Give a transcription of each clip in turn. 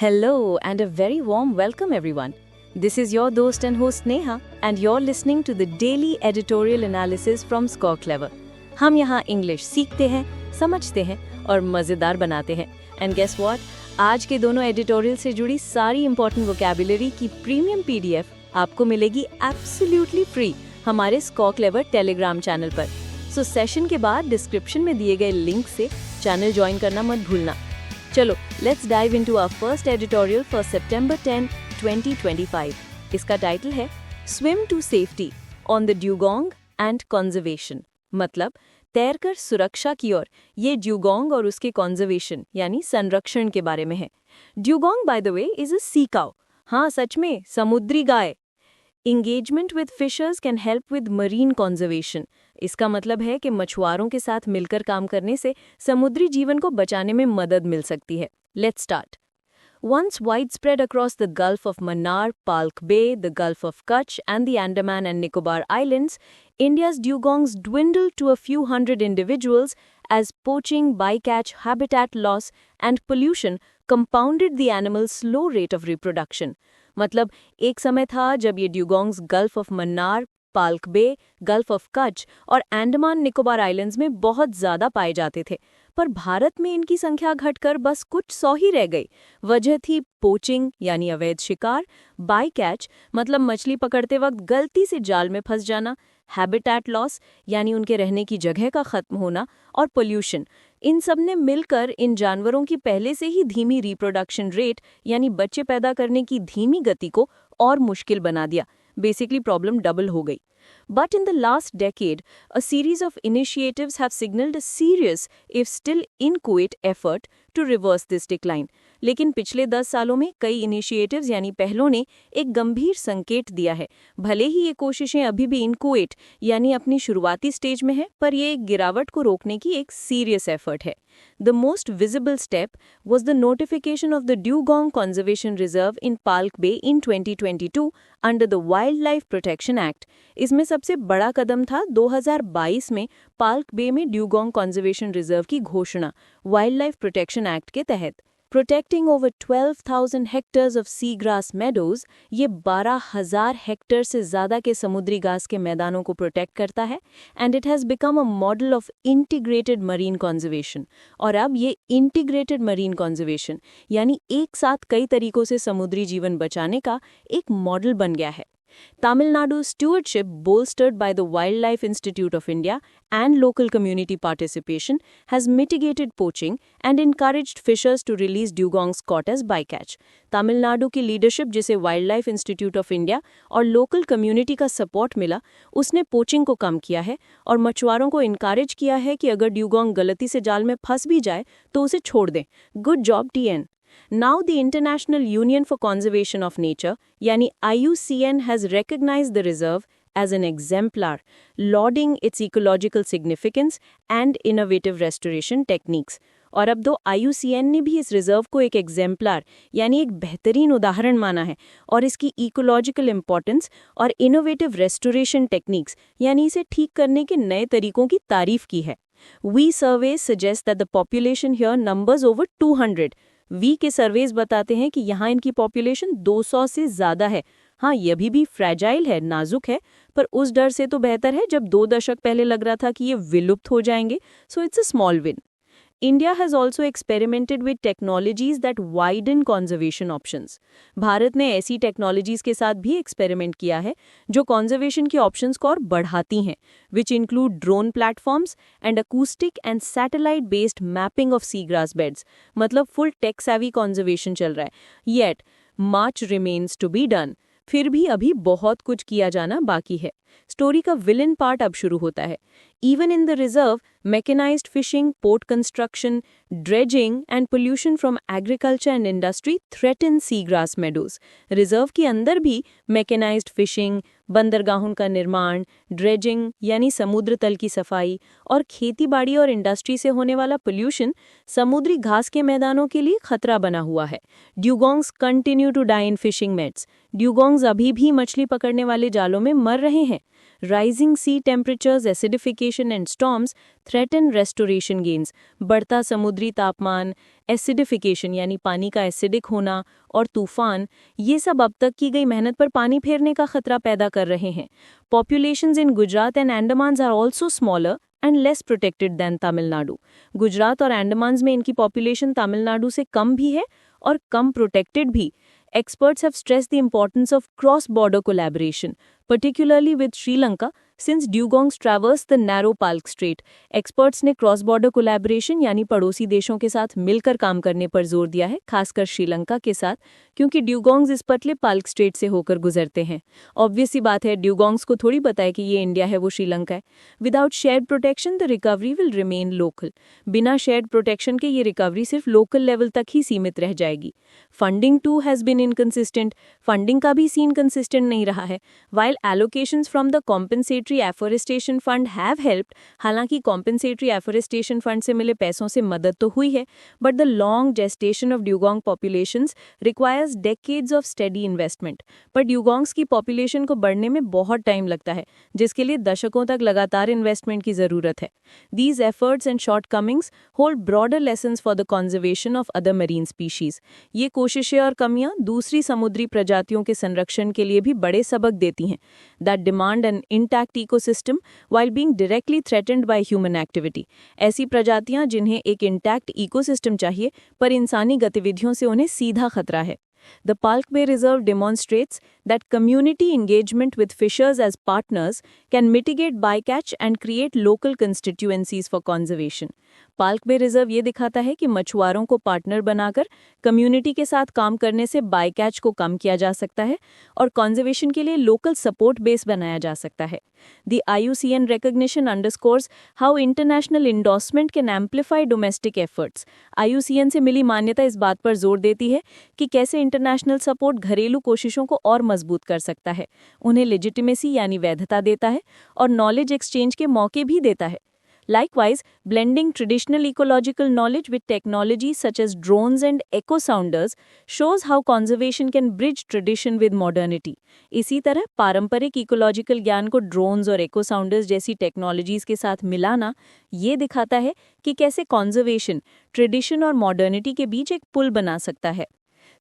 Hello and a very warm welcome everyone. This is your host and host Neha and you're listening to the daily editorial analysis from Score Clever. हम यहाँ English सीखते हैं, समझते हैं और मज़ेदार बनाते हैं. And guess what? आज के दोनों एडिटोरियल से जुड़ी सारी इंपॉर्टेंट वोकैबुलरी की प्रीमियम पीडीएफ आपको मिलेगी एब्सोल्युटली फ्री हमारे स्कोर क्लेवर टेलीग्राम चैनल पर. सो सेशन के बाद डिस्क्रिप्शन में दिए गए लिंक से चैनल ज्वाइन करना मत भूलना. चलो let's dive into our first editorial for सितंबर 10, 2025. इसका टाइटल है swim to safety on the dugong and conservation. मतलब तैरकर सुरक्षा की ओर. ये ड्यूगोंग और उसके कंजर्वेशन यानी संरक्षण के बारे में है. Dugong by the way is a sea cow. हाँ सच में समुद्री गाय. Engagement with fishers can help with marine conservation. इसका मतलब है कि मछुआरों के साथ मिलकर काम करने से समुद्री जीवन को बचाने में मदद मिल सकती है. Let's start. Once widespread across the Gulf of Mannar, Palk Bay, the Gulf of Kutch, and the Andaman and Nicobar Islands, India's dugongs dwindled to a few hundred individuals as poaching, bycatch, habitat loss, and pollution compounded the animal's slow rate of reproduction. मतलब एक समय था जब ये dugongs gulf of Mannar, Palk bay, gulf of Kutch और Andaman Nicobar islands में बहुत ज़्यादा पाए जाते थे, पर भारत में इनकी संख्या घटकर बस कुछ 100 ही रह गई. वजह थी पोचिंग यानी अवैध शिकार, बाई कैच मतलब मछली पकड़ते वक्त गलती से जाल में फंस जाना, हैबिटेट लॉस यानी उनके रहने की जगह का खत्म होना, और पोल्यूशन. इन सब ने मिलकर इन जानवरों की पहले से ही धीमी रिप्रोडक्शन रेट यानी बच्चे पैदा करने की धीमी गति को और मुश्किल बना दिया. बेसिकली प्रॉब्लम डबल हो गई. But in the last decade, a series of initiatives have signaled a serious, if still inchoate, effort to reverse this decline. लेकिन पिछले 10 सालों में कई इनिशिएटिव्स यानी पहलों ने एक गंभीर संकेत दिया है. भले ही ये कोशिशें अभी भी इनकोएट यानी अपनी शुरुआती स्टेज में है, पर ये एक गिरावट को रोकने की एक सीरियस एफर्ट है. The most visible step was the notification of the Dugong Conservation Reserve in Palk Bay in 2022 under the Wildlife Protection Act. इसमें सबसे बड़ा कदम था 2022 में पाल्क बे में ड्यूगोंग कंजर्वेशन रिजर्व की घोषणा वाइल्ड लाइफ प्रोटेक्शन एक्ट के तहत. Protecting over 12,000 hectares of seagrass meadows, ये 12,000 हेक्टेयर से ज़्यादा के समुद्री घास के मैदानों को प्रोटेक्ट करता है. And it has become a model of integrated marine conservation. और अब ये इंटीग्रेटेड मरीन कंजर्वेशन यानी एक साथ कई तरीकों से समुद्री जीवन बचाने का एक मॉडल बन गया है. Tamil Nadu's stewardship, bolstered by the Wildlife Institute of India and local community participation, has mitigated poaching and encouraged fishers to release dugongs caught as bycatch. Tamil Nadu की लीडरशिप जिसे वाइल्ड इंस्टीट्यूट ऑफ इंडिया और local community का support मिला, उसने poaching को कम किया है और मछुआरों को इनकरेज किया है कि अगर ड्यूगोंग गलती से जाल में फंस भी जाए तो उसे छोड़ दें. Good job TN. Now the International Union for Conservation of Nature, यानी IUCN, has recognized the reserve as an exemplar, lauding its ecological significance and innovative restoration techniques. और अब तो IUCN ने भी इस रिजर्व को एक एग्जेम्पलार यानी एक बेहतरीन उदाहरण माना है और इसकी इकोलॉजिकल इम्पोर्टेंस और इनोवेटिव रेस्टोरेशन टेक्निक्स यानी इसे ठीक करने के नए तरीकों की तारीफ की है. We surveys suggest that the population here numbers over 200. We के सर्वेज बताते हैं कि यहाँ इनकी पॉपुलेशन 200 से ज़्यादा है. हाँ, ये अभी भी फ्रैजाइल है, नाजुक है, पर उस डर से तो बेहतर है जब 2 दशक पहले लग रहा था कि ये विलुप्त हो जाएंगे. So it's a small win. India has also experimented with technologies that widen conservation options. Bharat ने ऐसी टेक्नोलॉजीज के साथ भी एक्सपेरिमेंट किया है जो कंजर्वेशन के ऑप्शंस को और बढ़ाती हैं, which include drone platforms and acoustic and satellite based mapping of seagrass beds. मतलब full tech savvy conservation चल रहा है. Yet, much remains to be done. फिर भी अभी बहुत कुछ किया जाना बाकी है. स्टोरी का विलन पार्ट अब शुरू होता है. Even in the reserve, mechanized fishing, port construction, dredging and pollution from agriculture and industry threaten seagrass meadows. Reserve के अंदर भी mechanized fishing, बंदरगाहों का निर्माण, dredging यानी समुद्र तल की सफाई और खेतीबाड़ी और इंडस्ट्री से होने वाला pollution समुद्री घास के मैदानों के लिए खतरा बना हुआ है. Dugongs continue to die in fishing nets. Dugongs अभी भी मछली पकड़ने वाले जालों में मर रहे हैं. Rising sea temperatures, acidification and storms threaten restoration gains. बढ़ता समुद्री तापमान, एसिडिफिकेशन यानी पानी का एसिडिक होना और तूफान, ये सब अब तक की गई मेहनत पर पानी फेरने का खतरा पैदा कर रहे हैं। Populations in Gujarat and Andaman are also smaller and less protected than Tamil Nadu. Gujarat और अंडमान में इनकी पॉपुलेशन तमिलनाडु से कम भी है और कम प्रोटेक्टेड भी। Experts have stressed the importance of cross-border collaboration, particularly with Sri Lanka, since dugongs traverse the narrow Palk Strait. Experts ने cross-border collaboration यानी पड़ोसी देशों के साथ मिलकर काम करने पर जोर दिया है, खासकर श्रीलंका के साथ, क्योंकि ड्यूगोंग्स इस पतले पाल्क स्ट्रेट से होकर गुजरते हैं। ऑब्वियस सी बात है, ड्यूगोंग्स को थोड़ी पता है कि ये इंडिया है, वो श्रीलंका है। Without shared protection the recovery will remain local. बिना शेयर्ड प्रोटेक्शन के ये रिकवरी सिर्फ लोकल लेवल तक ही सीमित रह जाएगी। Funding too has been inconsistent. Funding का भी सीन कंसिस्टेंट नहीं रहा है। While allocations from the compensatory afforestation fund have helped, हालांकि कॉम्पेंसेटरी एफोरेस्टेशन फंड से मिले पैसों से मदद तो हुई है, but the long gestation of dugong populations requires decades of steady investment. पर ड्यूगोंग्स की पॉपुलेशन को बढ़ने में बहुत टाइम लगता है, जिसके लिए दशकों तक लगातार इन्वेस्टमेंट की जरूरत है। These efforts and shortcomings hold broader lessons for the conservation of other marine species. ये कोशिशें और कमियां दूसरी समुद्री प्रजातियों के संरक्षण के लिए भी बड़े सबक देती हैं। That demand an intact ecosystem while being directly threatened by human activity. ऐसी प्रजातियां जिन्हें एक इंटैक्ट इकोसिस्टम चाहिए, पर इंसानी गतिविधियों से उन्हें सीधा खतरा है। The Palk Bay Reserve demonstrates that community engagement with fishers as partners can mitigate bycatch and create local constituencies for conservation. Palk Bay reserve ये दिखाता है कि मछुआरों को पार्टनर बनाकर कम्युनिटी के साथ काम करने से बायकैच को कम किया जा सकता है और कंजर्वेशन के लिए लोकल सपोर्ट बेस बनाया जा सकता है। The IUCN recognition underscores how international endorsement can amplify domestic efforts. IUCN से मिली मान्यता इस बात पर जोर देती है कि कैसे इंटरनेशनल सपोर्ट घरेलू कोशिशों को और मजबूत कर सकता है, उन्हें लेजिटिमेसी यानी वैधता देता है और नॉलेज एक्सचेंज के मौके भी देता है। Likewise, blending traditional ecological knowledge with technology such as drones and echo sounders shows how conservation can bridge tradition with modernity. इसी तरह पारंपरिक इकोलॉजिकल ज्ञान को ड्रोन्स और echo sounders जैसी टेक्नोलॉजीज के साथ मिलाना ये दिखाता है कि कैसे conservation, tradition और modernity के बीच एक पुल बना सकता है।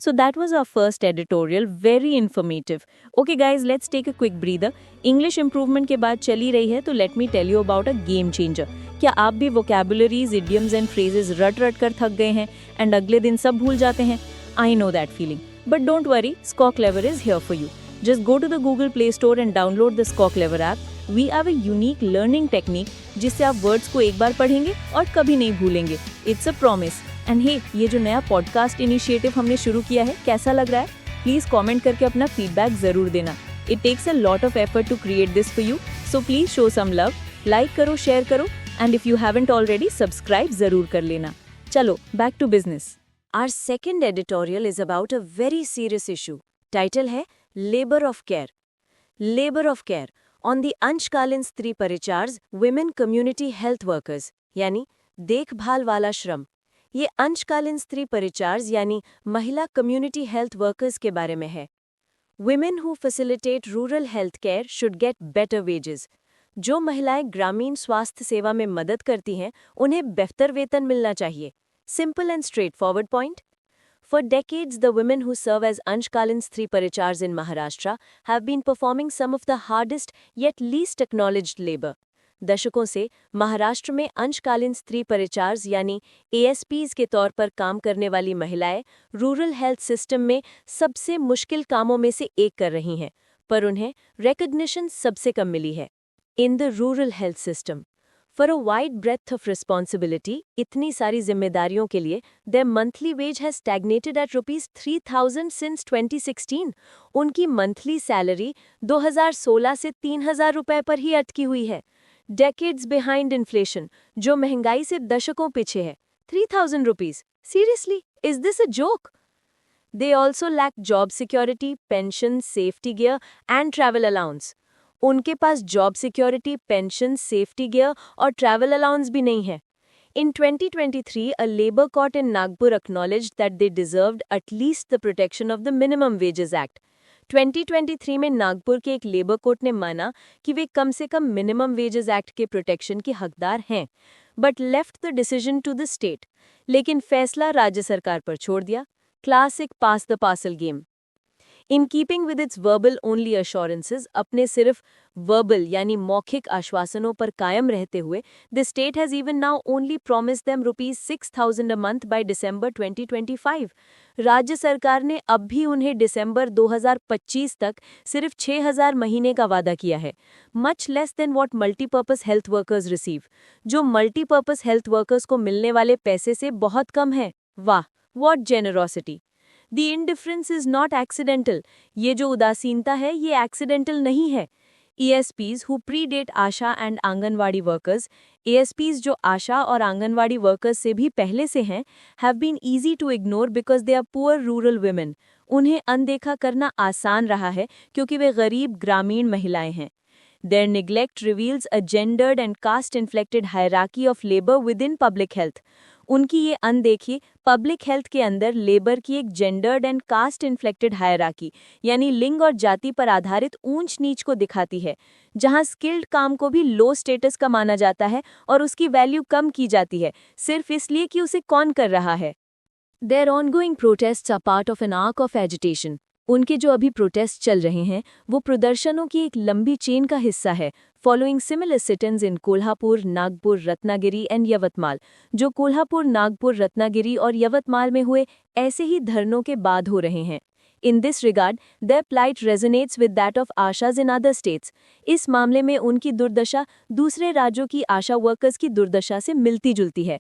So that was our first editorial, very informative. Okay guys, let's take a quick breather. English improvement के बाद चली रही है तो let me tell you about a game changer. क्या आप भी vocabularies, idioms and phrases रट कर थक गए हैं and अगले दिन सब भूल जाते हैं? I know that feeling. But don't worry, ScoClever is here for you. Just go to the Google Play Store and download the ScoClever app. We have a unique learning technique जिससे आप words को एक बार पढ़ेंगे और कभी नहीं भूलेंगे. It's a promise. And हे, ये जो नया पॉडकास्ट इनिशिएटिव हमने शुरू किया है, कैसा लग रहा है? प्लीज कमेंट करके अपना फीडबैक जरूर देना। It takes a lot of effort to create this for you, so please show some love, like करो, शेयर करो, and if you haven't already subscribe जरूर कर लेना। चलो, back to business. Our second editorial is about a very serious issue. Title है labour of care. Labour of care on the अंशकालीन स्त्री परिचार्ज वुमेन कम्युनिटी हेल्थ वर्कर्स, यानी देखभाल वाला श्रम। ये अंशकालीन स्त्री परिचार्ज यानी महिला कम्युनिटी हेल्थ वर्कर्स के बारे में है। Women who facilitate rural health care should get better wages. जो महिलाएं ग्रामीण स्वास्थ्य सेवा में मदद करती हैं, उन्हें बेहतर वेतन मिलना चाहिए। Simple and straightforward point. For decades, the women who serve as Anshkalin Stree Parichars in Maharashtra have been performing some of the hardest yet least acknowledged labor. दशकों से महाराष्ट्र में अंशकालीन स्त्री परिचार्ज यानी ASPs के तौर पर काम करने वाली महिलाएं रूरल हेल्थ सिस्टम में सबसे मुश्किल कामों में से एक कर रही हैं, पर उन्हें रिकॉग्निशन सबसे कम मिली है। In the rural health system for a wide breadth of responsibility, इतनी सारी जिम्मेदारियों के लिए their monthly wage has stagnated at ₹3,000 since 2016। उनकी मंथली सैलरी 2016 से 3,000 रुपए पर ही अटकी हुई है। Decades behind inflation, जो महंगाई से दशकों पीछे है। 3,000 rupees. Seriously, is this a joke? They also lack job security, pension, safety gear and travel allowance. उनके पास job security, pension, safety gear और travel allowance भी नहीं है। In 2023, a labor court in Nagpur acknowledged that they deserved at least the protection of the Minimum Wages Act. 2023 में नागपुर के एक labour court ने माना कि वे कम से कम मिनिमम वेजेस एक्ट के प्रोटेक्शन के हकदार हैं, but left the decision to the state. लेकिन फैसला राज्य सरकार पर छोड़ दिया। Classic pass the parcel game. In keeping with its verbal only assurances, अपने सिर्फ वर्बल यानी मौखिक आश्वासनों पर कायम रहते हुए the state has even now only promise them ₹6,000 a month by December 2025। राज्य सरकार ने अब भी उन्हें दिसंबर 2025 तक सिर्फ 6,000 महीने का वादा किया है, much less than what multipurpose health workers receive, जो मल्टीपर्पज हेल्थ वर्कर्स को मिलने वाले पैसे से बहुत कम है। वाह, what generosity. The indifference is not accidental. ये जो उदासीनता है ये एक्सीडेंटल नहीं है। ESPs who predate Asha and anganwadi workers, ASPs जो आशा और आंगनवाड़ी वर्कर्स से भी पहले से हैं, have been easy to ignore because they are poor rural women. उन्हें अनदेखा करना आसान रहा है क्योंकि वे गरीब ग्रामीण महिलाएं हैं। Their neglect reveals a gendered and caste-inflected hierarchy of labor within public health. उनकी ये अनदेखी पब्लिक हेल्थ के अंदर लेबर की एक gendered and caste inflected hierarchy यानी लिंग और जाति पर आधारित ऊंच नीच को दिखाती है, जहां स्किल्ड काम को भी लो स्टेटस का माना जाता है और उसकी वैल्यू कम की जाती है सिर्फ इसलिए कि उसे कौन कर रहा है। Their ongoing protests are part of an arc of agitation. उनके जो अभी प्रोटेस्ट चल रहे हैं वो प्रदर्शनों की एक लंबी चेन का हिस्सा है, following similar sit ins in Kolhapur, Nagpur, Ratnagiri and Yavatmal, जो कोल्हापुर, नागपुर, रत्नागिरी और यवतमाल में हुए ऐसे ही धरनों के बाद हो रहे हैं। In this regard, their plight resonates with that of Asha's in other states. इस मामले में उनकी दुर्दशा दूसरे राज्यों की आशा वर्कर्स की दुर्दशा से मिलती जुलती है।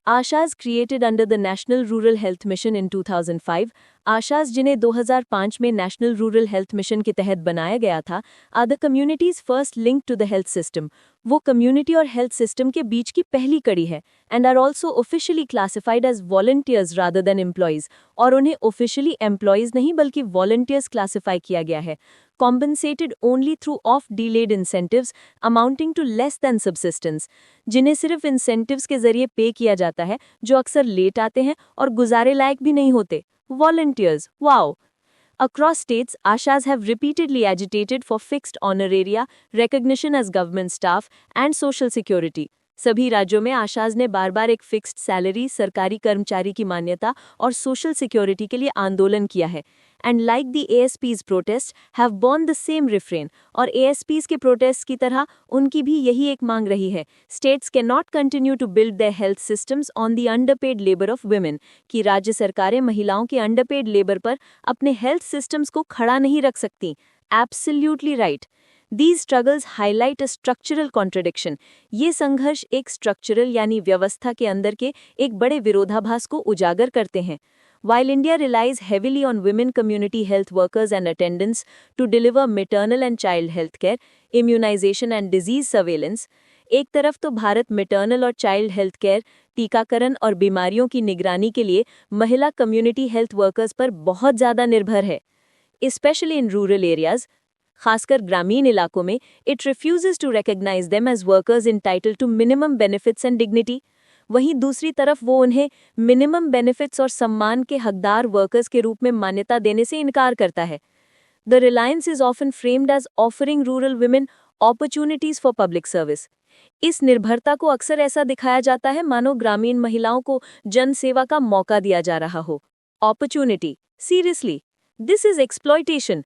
ASHAs created under the national rural health mission in 2005, ASHAs जिन्हें 2005 में नेशनल रूरल हेल्थ मिशन के तहत बनाया गया था, are the communities first link to the health system. वो कम्युनिटी और हेल्थ सिस्टम के बीच की पहली कड़ी है and are also officially classified as volunteers rather than employees, और उन्हें ऑफिशियली एम्प्लॉयज नहीं बल्कि वॉलंटियर्स क्लासिफाई किया गया है, compensated only through off-delayed incentives amounting to less than subsistence, जिन्हें सिर्फ incentives के जरिए पे किया जाता है जो अक्सर लेट आते हैं और गुजारे लायक भी नहीं होते। Volunteers, wow! Across states, Ashas have repeatedly agitated for fixed honoraria, recognition as government staff, and social security. सभी राज्यों में आशाज ने बार बार एक फिक्स्ड सैलरी, सरकारी कर्मचारी की मान्यता और सोशल सिक्योरिटी के लिए आंदोलन किया है। And like the ASPs protest have borne the same refrain, और ASPs के प्रोटेस्ट की तरह उनकी भी यही एक मांग रही है, states can not continue to build their health systems on the underpaid labour of women, कि राज्य सरकारें महिलाओं के अंडरपेड लेबर पर अपने हेल्थ सिस्टम्स को खड़ा नहीं रख सकती। Absolutely right. These struggles highlight a structural contradiction. ये संघर्ष एक स्ट्रक्चरल यानी व्यवस्था के अंदर के एक बड़े विरोधाभास को उजागर करते हैं। While India relies heavily on women community health workers and attendants to deliver maternal and child health care, immunization and disease surveillance, एक तरफ तो भारत मैटरनल और चाइल्ड हेल्थ केयर, टीकाकरण और बीमारियों की निगरानी के लिए महिला कम्युनिटी हेल्थ वर्कर्स पर बहुत ज़्यादा निर्भर है, especially in rural areas, खासकर ग्रामीण इलाकों में। It refuses to recognise them as workers entitled to minimum benefits and dignity. वहीं दूसरी तरफ वो उन्हें मिनिमम बेनिफिट्स और सम्मान के हकदार वर्कर्स के रूप में मान्यता देने से इनकार करता है। The reliance is often framed as offering rural women opportunities for public service. इस निर्भरता को अक्सर ऐसा दिखाया जाता है मानो ग्रामीण महिलाओं को जन सेवा का मौका दिया जा रहा हो। Opportunity, seriously, this is exploitation.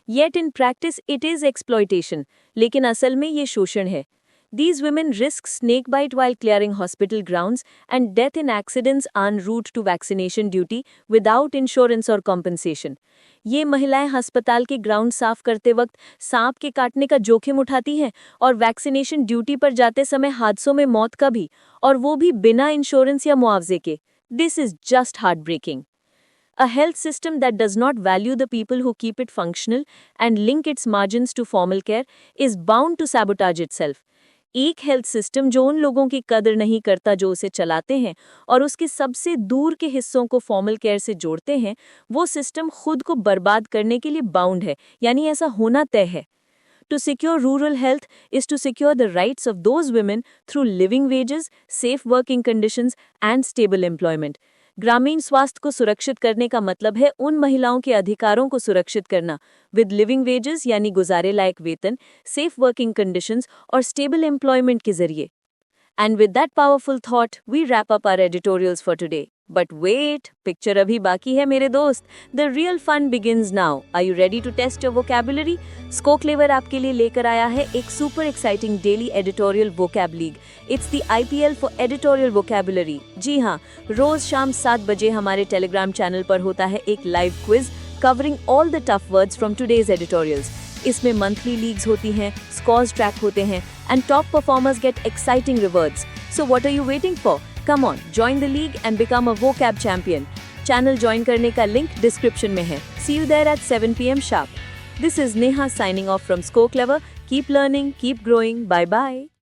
Yet in practice it is exploitation, लेकिन असल में ये शोषण है। These women risk snake bite while clearing hospital grounds and death in accidents en route to vaccination duty without insurance or compensation. ये महिलाएं अस्पताल के ग्राउंड साफ करते वक्त सांप के काटने का जोखिम उठाती हैं और वैक्सीनेशन ड्यूटी पर जाते समय हादसों में मौत का भी, और वो भी बिना इंश्योरेंस या मुआवजे के। This is just heartbreaking. A health system that does not value the people who keep it functional and link its margins to formal care is bound to sabotage itself. एक हेल्थ सिस्टम जो उन लोगों की कदर नहीं करता जो उसे चलाते हैं और उसके सबसे दूर के हिस्सों को फॉर्मल केयर से जोड़ते हैं, वो सिस्टम खुद को बर्बाद करने के लिए बाउंड है, यानी ऐसा होना तय है। To secure rural health is to secure the rights of those women through living wages, safe working conditions and stable employment. ग्रामीण स्वास्थ्य को सुरक्षित करने का मतलब है उन महिलाओं के अधिकारों को सुरक्षित करना विद लिविंग वेजेस यानी गुजारे लायक वेतन, सेफ वर्किंग कंडीशंस और स्टेबल एम्प्लॉयमेंट के जरिए। And with that powerful thought, we wrap up our editorials for today. But wait, picture abhi baki hai mere dost. The real fun begins now. Are you ready to test your vocabulary? ScoClever आपके लिए लेकर आया है एक super exciting daily editorial vocab league. It's the IPL for editorial vocabulary. जी हाँ, रोज शाम 7 बजे हमारे टेलीग्राम चैनल पर होता है एक live quiz covering all the tough words from today's editorials. इसमें मंथली लीग्स होती हैं, स्कोर्स ट्रैक होते हैं and top performers get exciting rewards. So what are you waiting for? Come on, join the league and become a vocab champion. Channel join करने का link description में है. See you there at 7 p.m. sharp. This is Neha signing off from ScoClever. Keep learning, keep growing. Bye bye.